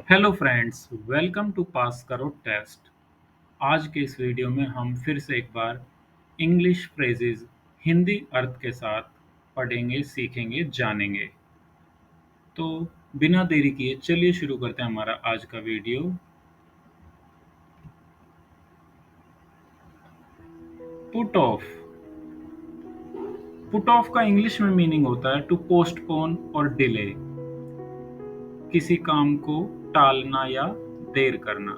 Hello friends, welcome to पास करो test. आज के इस वीडियो में हम फिर से एक बार इंग्लिश फ्रेजेस हिंदी अर्थ के साथ पढ़ेंगे, सीखेंगे, जानेंगे। तो बिना देरी किए चलिए शुरू करते हैं हमारा आज का video. Put off. Put off का इंग्लिश में मीनिंग होता है टू पोस्टपोन और डिले, किसी काम को टालना या देर करना।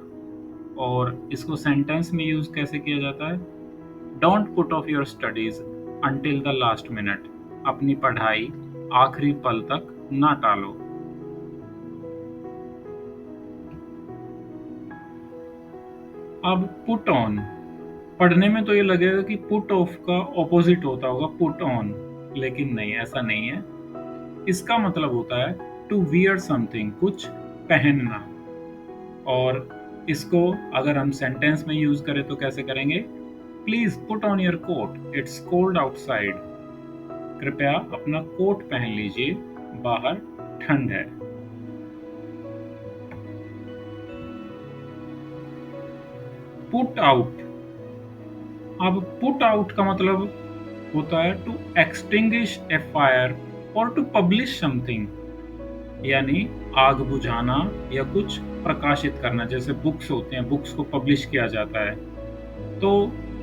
और इसको सेंटेंस में यूज कैसे किया जाता है? Don't put off your studies until the last minute. अपनी पढ़ाई आखिरी पल तक ना टालो। अब पुट ऑन। पढ़ने में तो ये लगेगा कि पुट ऑफ का ऑपोजिट होता होगा पुट ऑन, लेकिन नहीं, ऐसा नहीं है। इसका मतलब होता है टू वियर समथिंग, कुछ पहनना। और इसको अगर हम सेंटेंस में यूज करें तो कैसे करेंगे? Please put on your coat, it's cold outside. कृपया अपना कोट पहन लीजिए, बाहर ठंड है। Put out. अब पुट आउट का मतलब होता है टू एक्सटिंग्विश ए फायर और टू पब्लिश समथिंग, यानी आग बुझाना या कुछ प्रकाशित करना। जैसे बुक्स होते हैं, बुक्स को पब्लिश किया जाता है। तो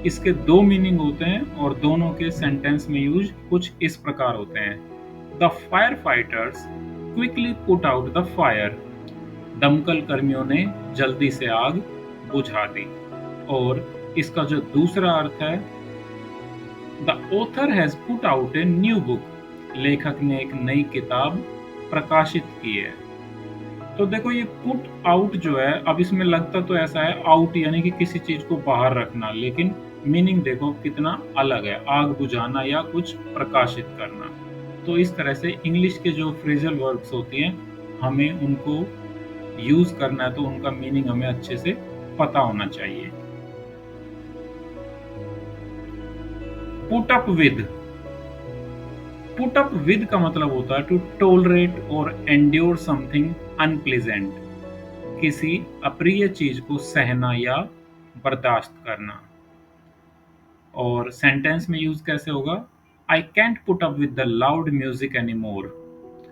इसके दो मीनिंग होते हैं और दोनों के सेंटेंस में यूज कुछ इस प्रकार होते हैं। The fire fighters quickly put out the fire. दमकल कर्मियों ने जल्दी से आग बुझा दी। और इसका जो दूसरा अर्थ है, the author has put out a new book. लेखक ने एक नई किताब प्रकाशित की है। तो देखो, ये पुट आउट जो है, अब इसमें लगता तो ऐसा है आउट यानी कि किसी चीज को बाहर रखना, लेकिन मीनिंग देखो कितना अलग है, आग बुझाना या कुछ प्रकाशित करना। तो इस तरह से इंग्लिश के जो फ्रेजल वर्ब्स होती हैं, हमें उनको यूज करना है तो उनका मीनिंग हमें अच्छे से पता होना चाहिए। Put up with. Put up with का मतलब होता है टू टोलरेट और एंड्योर समथिंग अनप्लीजेंट। किसी अप्रिय चीज को सहना या बर्दाश्त करना। और सेंटेंस में यूज कैसे होगा? I can't put up with the loud music any more.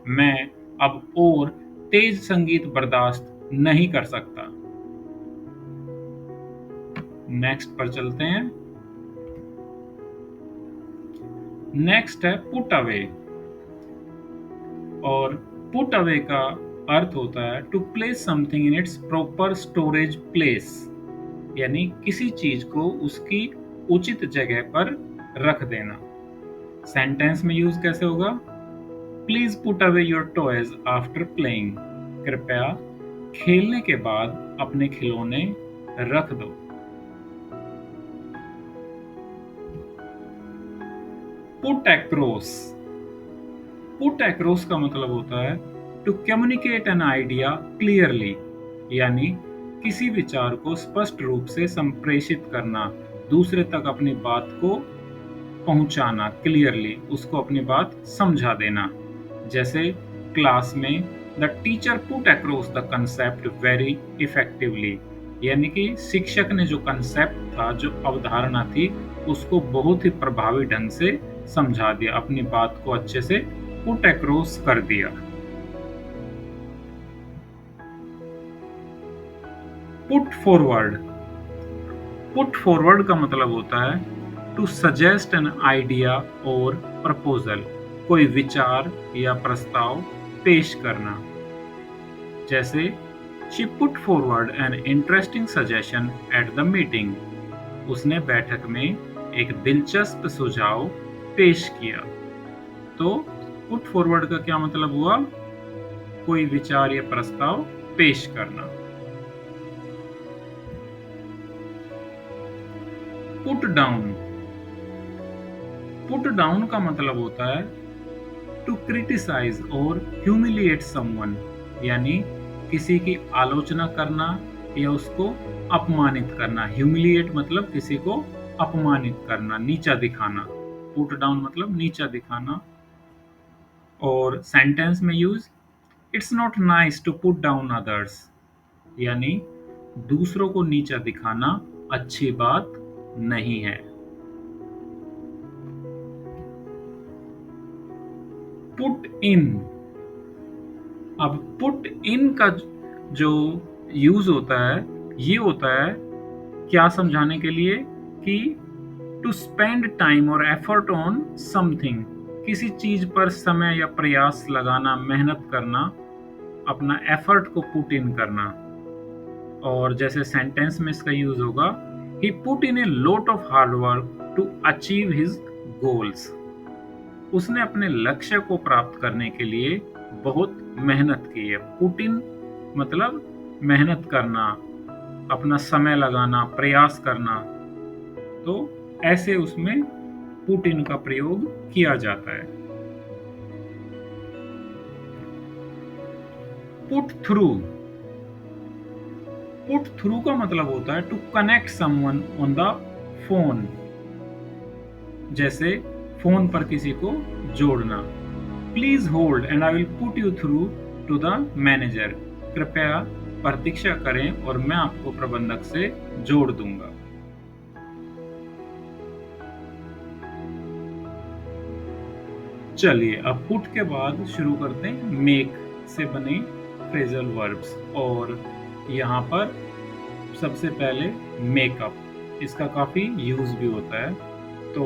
मैं अब और तेज संगीत बर्दाश्त नहीं कर सकता। नेक्स्ट पर चलते हैं। नेक्स्ट है पुट अवे। और पुट अवे का अर्थ होता है to place something in its proper storage place, यानी किसी चीज को उसकी उचित जगह पर रख देना। सेंटेंस में यूज कैसे होगा? Please put away your toys after playing. कृपया खेलने के बाद अपने खिलौने रख दो। Put across. पुट एक्रोस का मतलब होता है to communicate an idea clearly, यानी किसी विचार को स्पष्ट रूप से संप्रेषित करना, दूसरे तक अपनी बात को पहुंचाना, क्लियरली उसको अपनी बात समझा देना। जैसे क्लास में the teacher put across the concept very effectively, यानी कि शिक्षक ने जो कंसेप्ट था, जो अवधारणा थी, उसको बहुत ही प्रभावी ढंग से समझा दिया, अपनी बात को अच्छे से पुट अक्रॉस कर दिया। Put forward. पुट फॉरवर्ड का मतलब होता है टू सजेस्ट एन आइडिया और प्रपोजल, कोई विचार या प्रस्ताव पेश करना। जैसे she put forward an interesting suggestion at the meeting. उसने बैठक में एक दिलचस्प सुझाव पेश किया। तो पुट फॉरवर्ड का क्या मतलब हुआ? कोई विचार या प्रस्ताव पेश करना। Put down. पुट डाउन का मतलब होता है टू क्रिटिसाइज और ह्यूमिलिएट समवन, यानी किसी की आलोचना करना या उसको अपमानित करना। ह्यूमिलिएट मतलब किसी को अपमानित करना, नीचा दिखाना। पुट डाउन मतलब नीचा दिखाना। और सेंटेंस में use, it's not nice to put down others. यानी दूसरों को नीचा दिखाना अच्छी बात नहीं है। पुट इन, अब पुट इन का जो यूज होता है ये होता है क्या समझाने के लिए कि टू स्पेंड टाइम और एफर्ट ऑन समथिंग, किसी चीज पर समय या प्रयास लगाना, मेहनत करना, अपना एफर्ट को पुट इन करना। और जैसे सेंटेंस में इसका यूज होगा, he put in a lot of hard work to achieve his goals, उसने अपने लक्ष्य को प्राप्त करने के लिए बहुत मेहनत की है। पुट इन मतलब मेहनत करना, अपना समय लगाना, प्रयास करना, तो ऐसे उसमें पुट इन का प्रयोग किया जाता है। पुट थ्रू, पुट थ्रू का मतलब होता है to connect someone on the phone, जैसे फोन पर किसी को जोड़ना। Please hold and I will put you through to the manager, कृपया प्रतीक्षा करें और मैं आपको प्रबंधक से जोड़ दूंगा। चलिए अब पुट के बाद शुरू करते हैं मेक से बने फ्रेजल वर्ब्स। और यहाँ पर सबसे पहले मेकअप, इसका काफ़ी यूज़ भी होता है। तो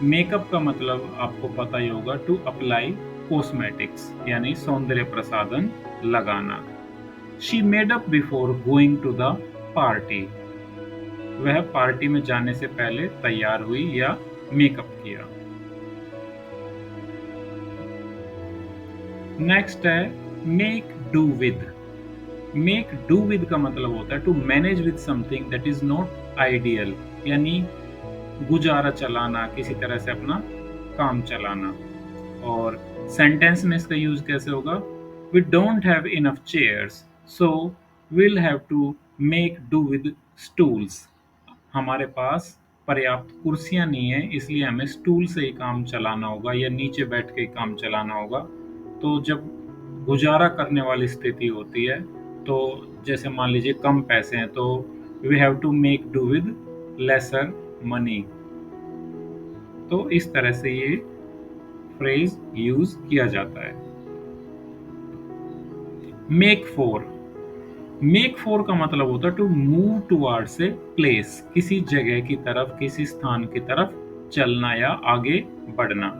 मेकअप का मतलब आपको पता ही होगा, टू अप्लाई कॉस्मेटिक्स, यानी सौंदर्य प्रसाधन लगाना। She made up before going to the party, वह पार्टी में जाने से पहले तैयार हुई या मेकअप किया। नेक्स्ट है make do with. Make do with का मतलब होता है to manage with something that is not ideal, यानी गुजारा चलाना, किसी तरह से अपना काम चलाना। और सेंटेंस में इसका यूज कैसे होगा, we don't have enough chairs so will have to make do with stools, हमारे पास पर्याप्त कुर्सियां नहीं है इसलिए हमें स्टूल से ही काम चलाना होगा या नीचे बैठ के ही काम चलाना होगा। तो जब गुजारा करने वाली स्थिति होती है, तो जैसे मान लीजिए कम पैसे हैं, तो we have to make do with lesser money. तो इस तरह से ये फ्रेज यूज किया जाता है। मेक फॉर, मेक फॉर का मतलब होता है to move towards a place, किसी जगह की तरफ, किसी स्थान की तरफ चलना या आगे बढ़ना।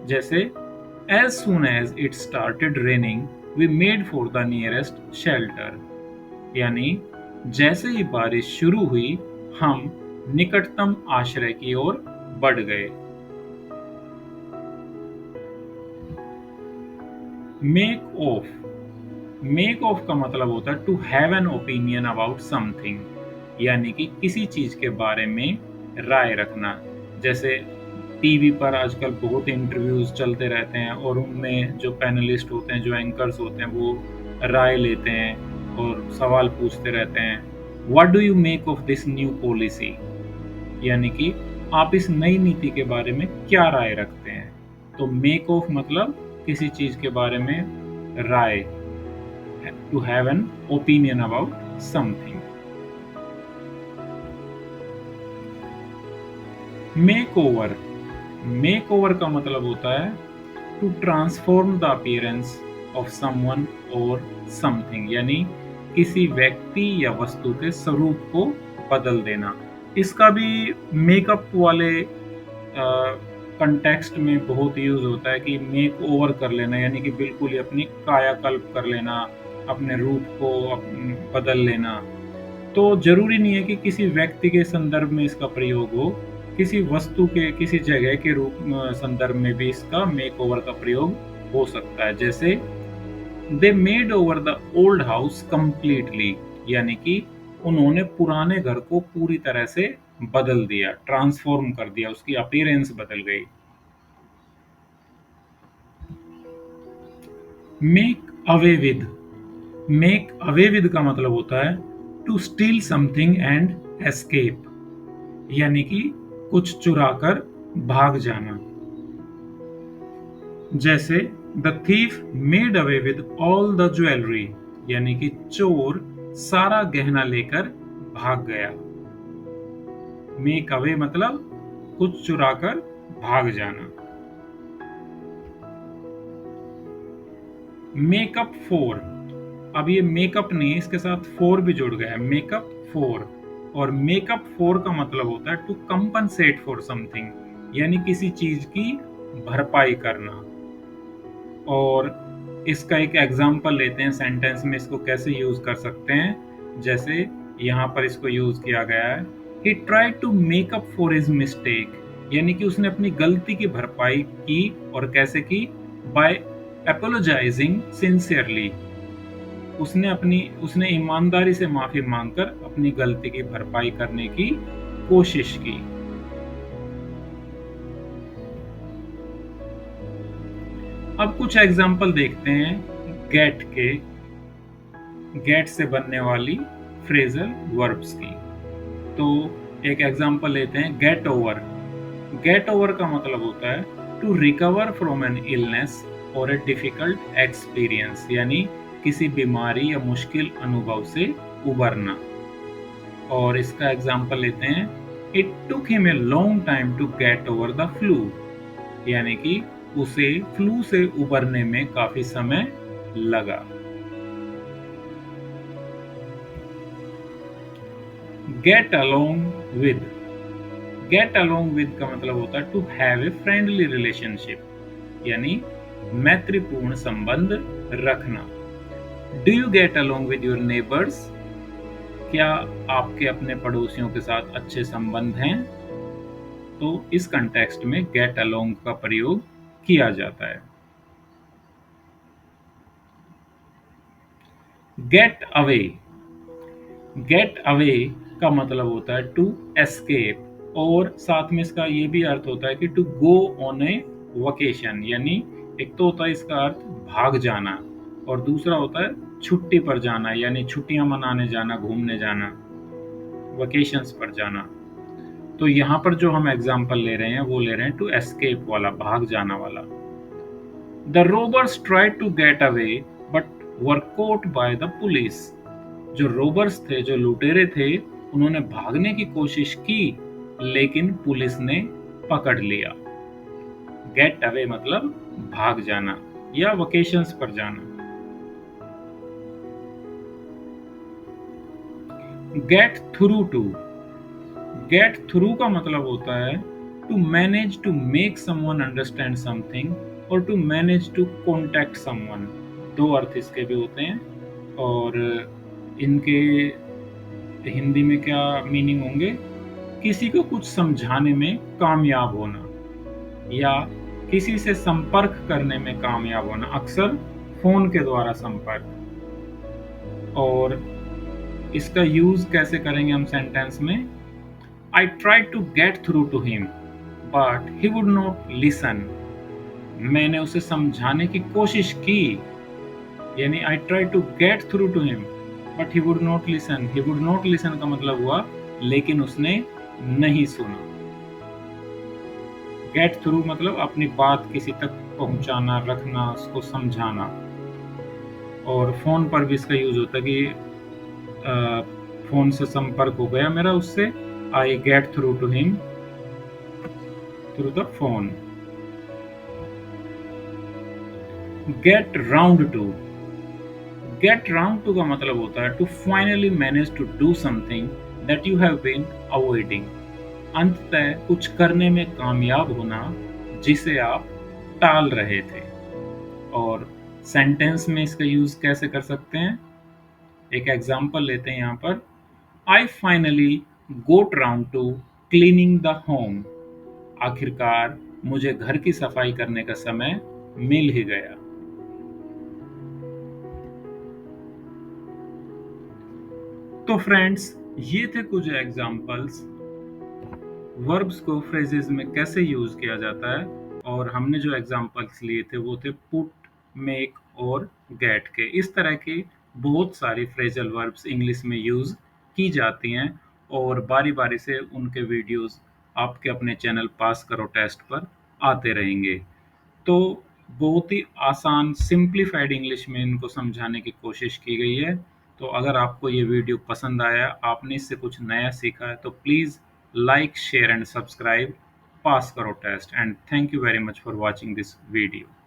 जैसे as soon as it started raining we made for the nearest shelter, यानी जैसे ही बारिश शुरू हुई हम निकटतम आश्रय की ओर बढ़ गए। मेक ऑफ, मेक ऑफ का मतलब होता है to have an opinion about something, यानी कि किसी चीज के बारे में राय रखना। जैसे टीवी पर आजकल बहुत इंटरव्यूज चलते रहते हैं और उनमें जो पैनलिस्ट होते हैं, जो एंकर्स होते हैं, वो राय लेते हैं और सवाल पूछते रहते हैं। What do you make of this new policy, यानी कि आप इस नई नीति के बारे में क्या राय रखते हैं। तो मेक ऑफ मतलब किसी चीज के बारे में राय, to have an opinion about something. Make over, make over का मतलब होता है to transform the appearance of someone और समथिंग, यानी किसी व्यक्ति या वस्तु के स्वरूप को बदल देना। इसका भी मेकअप वाले कंटेक्स्ट में बहुत यूज होता है कि मेक ओवर कर लेना, यानी कि बिल्कुल ही अपनी कायाकल्प कर लेना, अपने रूप को बदल लेना। तो जरूरी नहीं है कि किसी व्यक्ति के संदर्भ में इसका प्रयोग हो, किसी वस्तु के, किसी जगह के रूप संदर्भ में भी इसका मेक ओवर का प्रयोग हो सकता है। जैसे they made over the old house completely, यानी कि उन्होंने पुराने घर को पूरी तरह से बदल दिया, ट्रांसफॉर्म कर दिया, उसकी अपीयरेंस बदल गई। Make away with, make away with का मतलब होता है to steal something and escape, यानी कि कुछ चुराकर भाग जाना। जैसे the thief made away with all the jewellery, यानी कि चोर सारा गहना लेकर भाग गया। मेक अवे मतलब कुछ चुराकर भाग जाना। मेकअप फोर, अब ये मेकअप नहीं, इसके साथ फोर भी जुड़ गया है, मेकअप फोर। और मेकअप फोर का मतलब होता है टू कंपनसेट फॉर समथिंग, यानी किसी चीज की भरपाई करना। और इसका एक एग्जाम्पल लेते हैं सेंटेंस में, इसको कैसे यूज कर सकते हैं। जैसे यहाँ पर इसको यूज किया गया है, he tried to make up for his mistake, यानी कि उसने अपनी गलती की भरपाई की। और कैसे की? बाय अपोलोजाइजिंग सिंसियरली, उसने ईमानदारी से माफी मांगकर अपनी गलती की भरपाई करने की कोशिश की। अब कुछ एग्जाम्पल देखते हैं गेट के, गेट से बनने वाली फ्रेजल वर्ब्स की। तो एक एग्जाम्पल लेते हैं गेट ओवर। गेट ओवर का मतलब होता है to recover from an illness और ए डिफिकल्ट एक्सपीरियंस, यानी किसी बीमारी या मुश्किल अनुभव से उबरना। और इसका एग्जाम्पल लेते हैं, it took him a long time to get over the flu, यानी कि उसे फ्लू से उबरने में काफी समय लगा। Get along with, get along with का मतलब होता है to have a friendly relationship, यानी मैत्रीपूर्ण संबंध रखना। Do you get along with your neighbours, क्या आपके अपने पड़ोसियों के साथ अच्छे संबंध हैं? तो इस कंटेक्स्ट में गेट अलोंग का प्रयोग किया जाता है। गेट अवे, गेट अवे का मतलब होता है टू एस्केप, और साथ में इसका ये भी अर्थ होता है कि to go on a vacation, यानी एक तो होता है इसका अर्थ भाग जाना, और दूसरा होता है छुट्टी पर जाना, यानी छुट्टियां मनाने जाना, घूमने जाना, वकेशंस पर जाना। तो यहाँ पर जो हम एग्जाम्पल ले रहे हैं वो ले रहे हैं टू एस्केप वाला, भाग जाना वाला। The robbers tried to get away but were caught by the police, जो रोबर्स थे, जो लुटेरे थे, उन्होंने भागने की कोशिश की लेकिन पुलिस ने पकड़ लिया। गेट अवे मतलब भाग जाना या वकेशंस पर जाना। Get through to, get through का मतलब होता है to manage to make someone understand something और to manage to contact someone. दो अर्थ इसके भी होते हैं, और इनके हिंदी में क्या मीनिंग होंगे? किसी को कुछ समझाने में कामयाब होना, या किसी से संपर्क करने में कामयाब होना, अक्सर फोन के द्वारा संपर्क। और इसका यूज कैसे करेंगे हम सेंटेंस में? I tried to get through to him, but he would not listen. मैंने उसे समझाने की कोशिश की, यानी I tried to get through to him, but he would not listen. He would not listen का मतलब हुआ लेकिन उसने नहीं सुना। Get through मतलब अपनी बात किसी तक पहुंचाना, रखना, उसको समझाना। और फोन पर भी इसका यूज होता है कि फोन से संपर्क हो गया मेरा उससे, I get through to him through the phone. Get round to, get round to का मतलब होता है to finally manage to do something that you have been avoiding, अंततः कुछ करने में कामयाब होना जिसे आप टाल रहे थे। और सेंटेंस में इसका यूज कैसे कर सकते हैं? एक एग्जांपल लेते हैं यहाँ पर, I finally got round to cleaning the home, आखिरकार मुझे घर की सफाई करने का समय मिल ही गया। तो फ्रेंड्स, ये थे कुछ एग्जाम्पल्स वर्ब्स को फ्रेजेस में कैसे यूज किया जाता है। और हमने जो एग्जाम्पल्स लिए थे वो थे पुट, मेक और गेट के। इस तरह के बहुत सारी फ्रेजल वर्ब्स इंग्लिश में यूज की जाती हैं, और बारी बारी से उनके वीडियोस आपके अपने चैनल पास करो टेस्ट पर आते रहेंगे। तो बहुत ही आसान सिंप्लीफाइड इंग्लिश में इनको समझाने की कोशिश की गई है। तो अगर आपको ये वीडियो पसंद आया, आपने इससे कुछ नया सीखा है, तो please like, share and subscribe. Pass करो test, and thank you very much for watching this video.